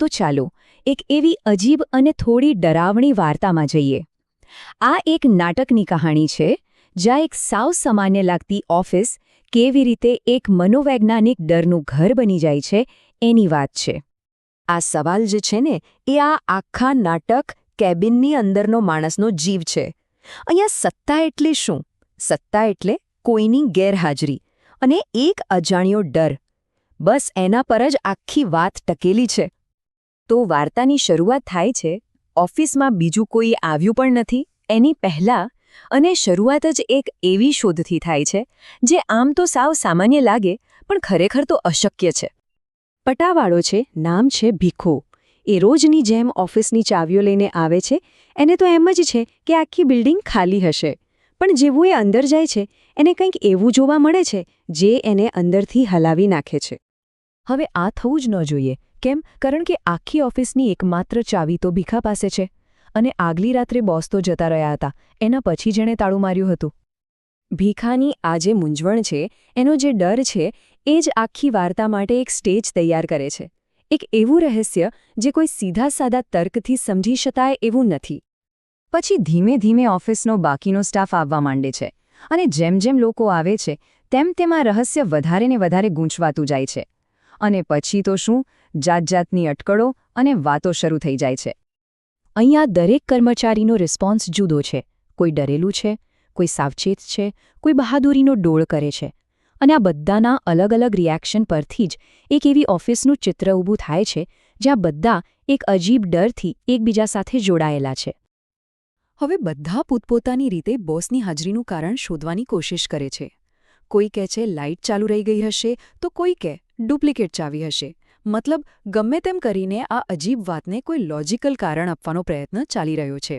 તો ચાલો એક એવી અજીબ અને થોડી ડરાવણી વાર્તામાં જઈએ. આ એક નાટકની કહાણી છે, જ્યાં એક સાવ સામાન્ય લાગતી ઓફિસ કેવી રીતે એક મનોવૈજ્ઞાનિક ડરનું ઘર બની જાય છે એની વાત છે. આ સવાલ જે છે ને એ આ આખા નાટક કેબિનની અંદરનો માણસનો જીવ છે. અહીંયા સત્તા એટલે શું? સત્તા એટલે કોઈની ગેરહાજરી અને એક અજાણ્યો ડર. બસ એના પર જ આખી વાત ટકેલી છે. તો વાર્તાની શરૂઆત થાય છે ઓફિસમાં બીજું કોઈ આવ્યું પણ નથી એની પહેલાં, અને શરૂઆત જ એક એવી શોધથી થાય છે જે આમ તો સાવ સામાન્ય લાગે પણ ખરેખર તો અશક્ય છે. પટાવાળો છે, નામ છે ભીખો. એ રોજની જેમ ઓફિસની ચાવીઓ લઈને આવે છે. એને તો એમ જ છે કે આખી બિલ્ડિંગ ખાલી હશે, પણ જેવું એ અંદર જાય છે એને કંઈક એવું જોવા મળે છે જે એને અંદરથી હલાવી નાખે છે. હવે આ થવું જ ન જોઈએ. કેમ? કારણ કે આખી ઓફિસની એકમાત્ર ચાવી તો ભીખા પાસે છે, અને આગલી રાત્રે બોસ તો જતા રહ્યા હતા, એના પછી જેણે તાળું માર્યું હતું. ભીખાની આ જે મૂંઝવણ છે, એનો જે ડર છે, એ જ આખી વાર્તા માટે એક સ્ટેજ તૈયાર કરે છે. એક એવું રહસ્ય જે કોઈ સીધા સાદા તર્કથી સમજી શકાય એવું નથી. પછી ધીમે ધીમે ઓફિસનો બાકીનો સ્ટાફ આવવા માંડે છે, અને જેમ જેમ લોકો આવે છે તેમ તેમાં રહસ્ય વધારે ને વધારે ગૂંચવાતું જાય છે. અને પછી તો શું, જાત જાતની અટકળો અને વાતો શરૂ થઈ જાય છે. અહીંયા દરેક કર્મચારીનો રિસ્પોન્સ જુદો છે. કોઈ ડરેલું છે, કોઈ સાવચેત છે, કોઈ બહાદુરીનો ડોળ કરે છે. અને આ બધાના અલગ અલગ રિએક્શન પરથી જ એક એવી ઓફિસનું ચિત્ર ઊભું થાય છે જ્યાં બધા એક અજીબ ડરથી એકબીજા સાથે જોડાયેલા છે. હવે બધા પોતપોતાની રીતે બોસની હાજરીનું કારણ શોધવાની કોશિશ કરે છે. કોઈ કહે છે લાઇટ ચાલુ રહી ગઈ હશે, તો કોઈ કહે ડુપ્લિકેટ ચાવી હશે. મતલબ ગમે તેમ કરીને આ અજીબ વાતને કોઈ લોજિકલ કારણ આપવાનો પ્રયત્ન ચાલી રહ્યો છે.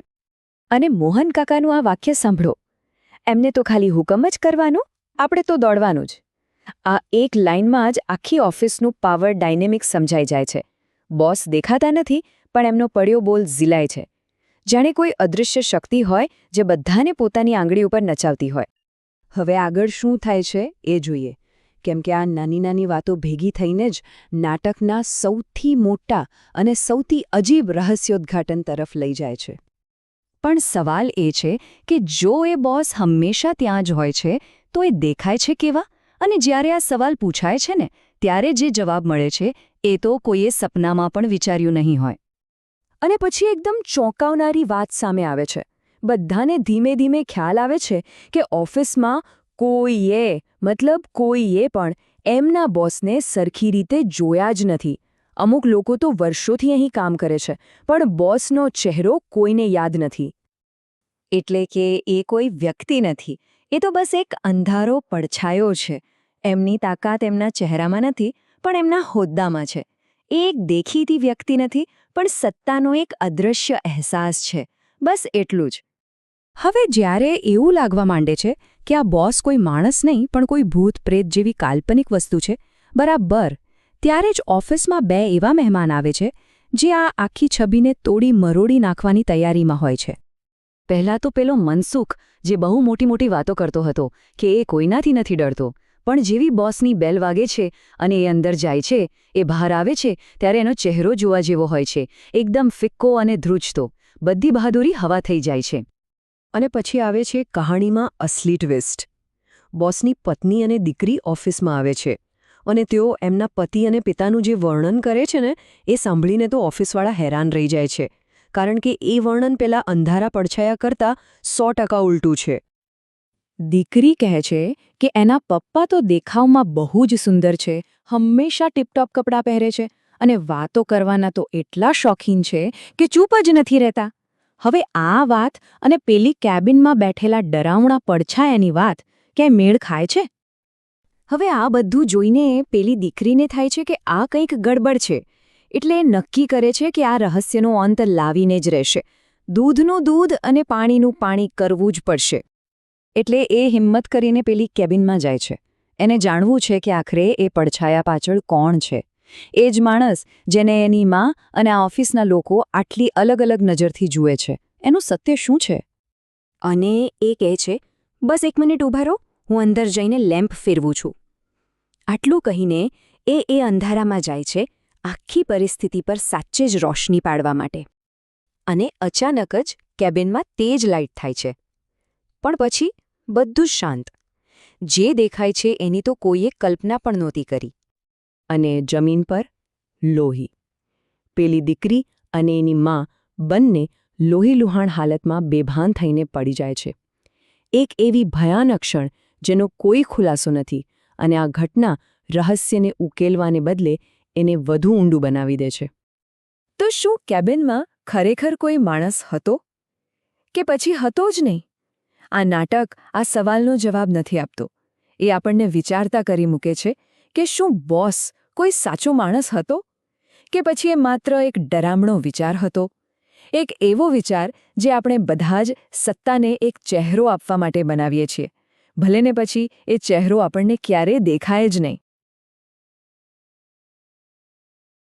અને મોહન કાકાનું આ વાક્ય સાંભળો, એમને તો ખાલી હુકમ જ કરવાનો, આપણે તો દોડવાનું જ. આ એક લાઇનમાં જ આખી ઓફિસનું પાવર ડાયનેમિક્સ સમજાઈ જાય છે. બોસ દેખાતા નથી, પણ એમનો પડ્યો બોલ ઝીલાય છે. જાણે કોઈ અદૃશ્ય શક્તિ હોય જે બધાને પોતાની આંગળી ઉપર નચાવતી હોય. હવે આગળ શું થાય છે એ જોઈએ, કેમ કે આ નાની નાની વાતો ભેગી થઈને જ નાટકના સૌથી મોટા અને સૌથી અજીબ રહસ્યોદ્ઘાટન તરફ લઈ જાય છે. પણ સવાલ એ છે કે જો એ બોસ હંમેશા ત્યાં જ હોય છે તો એ દેખાય છે કેવા? અને જ્યારે આ સવાલ પૂછાય છે ને, ત્યારે જે જવાબ મળે છે એ તો કોઈએ સપનામાં પણ વિચાર્યું નહીં હોય. અને પછી એકદમ ચોંકાવનારી વાત સામે આવે છે. બધાને ધીમે ધીમે ખ્યાલ આવે છે કે ઓફિસમાં કોઈએ પણ એમના બોસને સરખી રીતે જોયા જ નથી. અમુક લોકો તો વર્ષોથી અહીં કામ કરે છે, પણ બોસનો ચહેરો કોઈને યાદ નથી. એટલે કે એ કોઈ વ્યક્તિ નથી, એ તો બસ એક અંધારો પડછાયો છે. એમની તાકાત એમના ચહેરામાં નથી, પણ એમના હોદ્દામાં છે. એ એક દેખીતી વ્યક્તિ નથી, પણ સત્તાનો એક અદૃશ્ય અહેસાસ છે. બસ એટલું જ. હવે જ્યારે એવું લાગવા માંડે છે કે આ બોસ કોઈ માણસ નહીં પણ કોઈ ભૂત પ્રેત જેવી કાલ્પનિક વસ્તુ છે, બરાબર ત્યારે જ ઓફિસમાં બે એવા મહેમાન આવે છે જે આ આખી છબીને તોડી મરોડી નાખવાની તૈયારીમાં હોય છે. પહેલાં તો પેલો મનસુખ, જે બહુ મોટી મોટી વાતો કરતો હતો કે એ કોઈનાથી નથી ડરતો, પણ જેવી બોસની બેલ વાગે છે અને એ અંદર જાય છે, એ બહાર આવે છે, ત્યારે એનો ચહેરો જોવા જેવો હોય છે, એકદમ ફિક્કો અને ધ્રુજતો. બધી બહાદુરી હવા થઈ જાય છે. અને પછી આવે છે કહાણીમાં અસલી ટ્વિસ્ટ. બોસની પત્ની અને દીકરી ઓફિસમાં આવે છે, અને તેઓ એમના પતિ અને પિતાનું જે વર્ણન કરે છે ને, એ સાંભળીને તો ઓફિસવાળા હેરાન રહી જાય છે, કારણ કે એ વર્ણન પેલા અંધારા પડછાયા કરતાં 100% ઉલટું છે. દીકરી કહે છે કે એના પપ્પા તો દેખાવમાં બહુ જ સુંદર છે, હંમેશા ટીપટોપ કપડાં પહેરે છે, અને વાતો કરવાના તો એટલા શોખીન છે કે ચૂપ જ નથી રહેતા. હવે આ વાત અને પેલી કેબિનમાં બેઠેલા ડરાવણા પડછાયાની વાત ક્યાંય મેળ ખાય છે? હવે આ બધું જોઈને પેલી દીકરીને થાય છે કે આ કંઈક ગડબડ છે, એટલે એ નક્કી કરે છે કે આ રહસ્યનો અંત લાવીને જ રહેશે. દૂધનું દૂધ અને પાણીનું પાણી કરવું જ પડશે. એટલે એ હિંમત કરીને પેલી કેબિનમાં જાય છે. એને જાણવું છે કે આખરે એ પડછાયા પાછળ કોણ છે. એ જ માણસ જેને એની માં અને આ ઓફિસના લોકો આટલી અલગ અલગ નજરથી જુએ છે. એનું સત્ય શું છે? અને એ કહે છે, બસ 1 મિનિટ ઊભા રહો, હું અંદર જઈને લેમ્પ ફેરવું છું. આટલું કહીને એ અંધારામાં જાય છે, આખી પરિસ્થિતિ પર સાચે જ રોશની પાડવા માટે. અને અચાનક જ કેબિનમાં તેજ લાઇટ થાય છે. પણ પછી બધું જ શાંત. જે દેખાય છે એની તો કોઈએ કલ્પના પણ નહોતી કરી. અને જમીન પર લોહી. પેલી દીકરી અને એની માં બંને લોહીલુહાણ હાલતમાં બેભાન થઈને પડી જાય છે. એક એવી ભયાનક ક્ષણ જેનો કોઈ ખુલાસો નથી, અને આ ઘટના રહસ્યને ઉકેલવાને બદલે એને વધુ ઊંડું બનાવી દે છે. તો શું કેબિનમાં ખરેખર કોઈ માણસ હતો? કે પછી હતો જ નહીં? આ નાટક આ સવાલનો જવાબ નથી આપતો. એ આપણને વિચારતા કરી મૂકે છે કે શું બોસ કોઈ સાચો માણસ હતો? કે પછી એ માત્ર એક ડરામણો વિચાર હતો? એક એવો વિચાર જે આપણે બધા જ સત્તાને એક ચહેરો આપવા માટે બનાવીએ છીએ, ભલે ને પછી એ ચહેરો આપણને ક્યારેય દેખાય જ નહીં.